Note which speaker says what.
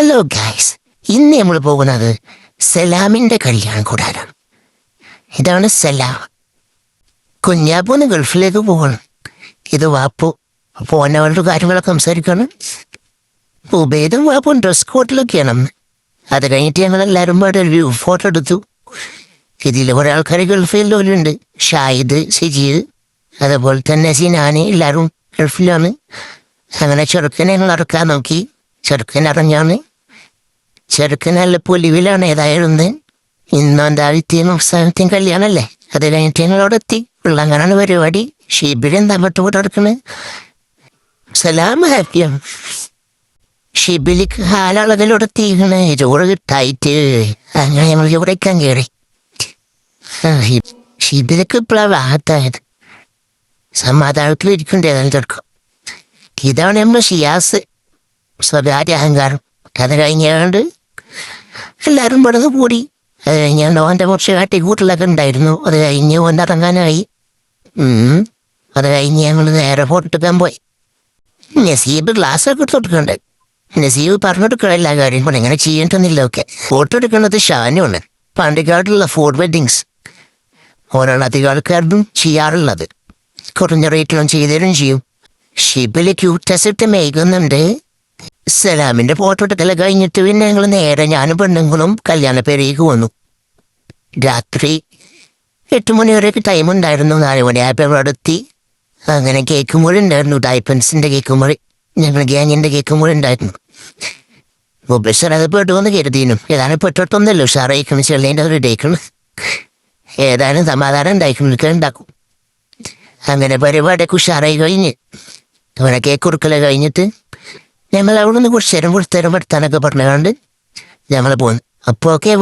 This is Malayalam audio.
Speaker 1: ഹലോ ഗായ്സ്, ഇന്ന് നമ്മൾ പോകുന്നത് സലാമിൻ്റെ കല്യാണം കൂടാനാണ്. ഇതാണ് സലാം. കുഞ്ഞാപ്പൂന്ന് ഗൾഫിലേക്ക് പോകണം. ഇത് വാപ്പു പോന്നവരുടെ കാര്യങ്ങളൊക്കെ സംസാരിക്കണം. ഉബേദും വാപ്പും ഡ്രസ് കോഡിലൊക്കെയാണ്. അത് കഴിഞ്ഞിട്ട് ഞങ്ങളെല്ലാവരും പാടെ ഒരു ഫോട്ടോ എടുത്തു. ഇതിൽ കുറേ ആൾക്കാർ ഗൾഫിലുണ്ട്. ഷാഹിദ്, സിജീദ്, അതുപോലെ തന്നെ സിനാന്, എല്ലാവരും ഗൾഫിലാണ്. അങ്ങനെ ചെറുക്കനെ ഞങ്ങൾ ഇറക്കാൻ നോക്കി. ചെറുക്കൻ ഇറങ്ങിയാണ്. ചെറുക്കൻ നല്ല പൊലിവിലാണ്. ഏതായിരുന്നു ഇന്നോൻ്റെ ആദ്യത്തെയും അവസാനത്തെയും കല്യാണമല്ലേ. അത് കഴിഞ്ഞിട്ട് ഞങ്ങളവിടെ എത്തി. അങ്ങനെയാണ് പരിപാടി. ഷിബിലെന്താ പട്ടുകൂടെ എടുക്കണേ. സലാം ഹാപ്പിയാണ്. ഷിബിലിക്ക് ഹാലളവിലൂടെ തീക്കണേ. ചോറ് കിട്ടായിട്ട് അങ്ങനെ ഞങ്ങൾ ചോറയ്ക്കാൻ കയറി. ഷിബിലിക്ക് ഇപ്പോഴാണ് വാഹത്തായത്. സമാധാനത്തിലിരിക്കണ്ടേ ഏതായാലും ചെറുക്കും. ഇതാണ് നമ്മൾ ഷിയാസ്, സ്വകാര്യ അഹങ്കാരം. അത് കഴിഞ്ഞാണ്ട് എല്ലാവരും പെടുന്ന് കൂടി. അത് കഴിഞ്ഞാണ്ട് ഓൻ്റെ കുറച്ച് കാട്ടിക്കൂട്ടിലൊക്കെ ഉണ്ടായിരുന്നു. അത് കഴിഞ്ഞ് ഒന്നിറങ്ങാനായി. അത് കഴിഞ്ഞ് ഞങ്ങൾ നേരെ ഫോട്ടോ എടുക്കാൻ പോയി. നസീബ് ഗ്ലാസ്സൊക്കെ എടുത്ത് കൊടുക്കണ്ടേ. നസീബ് പറഞ്ഞെടുക്കണം എല്ലാ കാര്യം. കൊണ്ട് ഇങ്ങനെ ചെയ്യേണ്ടന്നില്ല. ഒക്കെ ഫോട്ടോ എടുക്കുന്നത് ഷാനുമാണ്. പാണ്ടിക്കാടുള്ള ഫോർ വെഡിങ്സ് ഓരോണ് അധികം ആൾക്കാരും ചെയ്യാറുള്ളത്. കുറഞ്ഞ റേറ്റിലും ചെയ്തേരും ചെയ്യും. ഷിബില് ക്യൂട്ടസിട്ട് മേകുന്നുണ്ട്. സലാമിൻ്റെ ഫോട്ടോ എടുക്കൽ കഴിഞ്ഞിട്ട് പിന്നെ ഞങ്ങൾ നേരെ ഞാനും പെണ്ണുങ്ങളും കല്യാണപ്പേരേക്ക് വന്നു. രാത്രി 8 മണി വരെയൊക്കെ ടൈം ഉണ്ടായിരുന്നു. 4 മണിയായപ്പോൾ ഇവിടെ എത്തി. അങ്ങനെ കേക്ക് മുറി ഉണ്ടായിരുന്നു. ഡൈപ്പൻസിൻ്റെ കേക്ക് മുറി, ഞങ്ങൾ ഗ്യാങ്ങിൻ്റെ കേക്ക് മുറി ഉണ്ടായിരുന്നു. ഉപേശ്വർ അത് പെട്ടുവന്ന് കരുതിയിരുന്നു. ഏതായാലും പെട്ടിട്ടൊന്നുമല്ലോ. ഉഷാറായിക്കണം. ചെള്ളേൻ്റെ ഒരു ഡേക്കണം. ഏതായാലും സമാധാനം ഉണ്ടായിക്കണം. ഉണ്ടാക്കും. അങ്ങനെ പരിപാടിയൊക്കെ ഉഷാറായി കഴിഞ്ഞ് അങ്ങനെ കേക്ക് കൊടുക്കൽ കഴിഞ്ഞിട്ട് ഞങ്ങൾ അവിടെ നിന്ന് കുറച്ച് നേരം എടുത്താനൊക്കെ പറഞ്ഞുകൊണ്ട് ഞങ്ങൾ പോകുന്നു. അപ്പോൾ ഓക്കെ.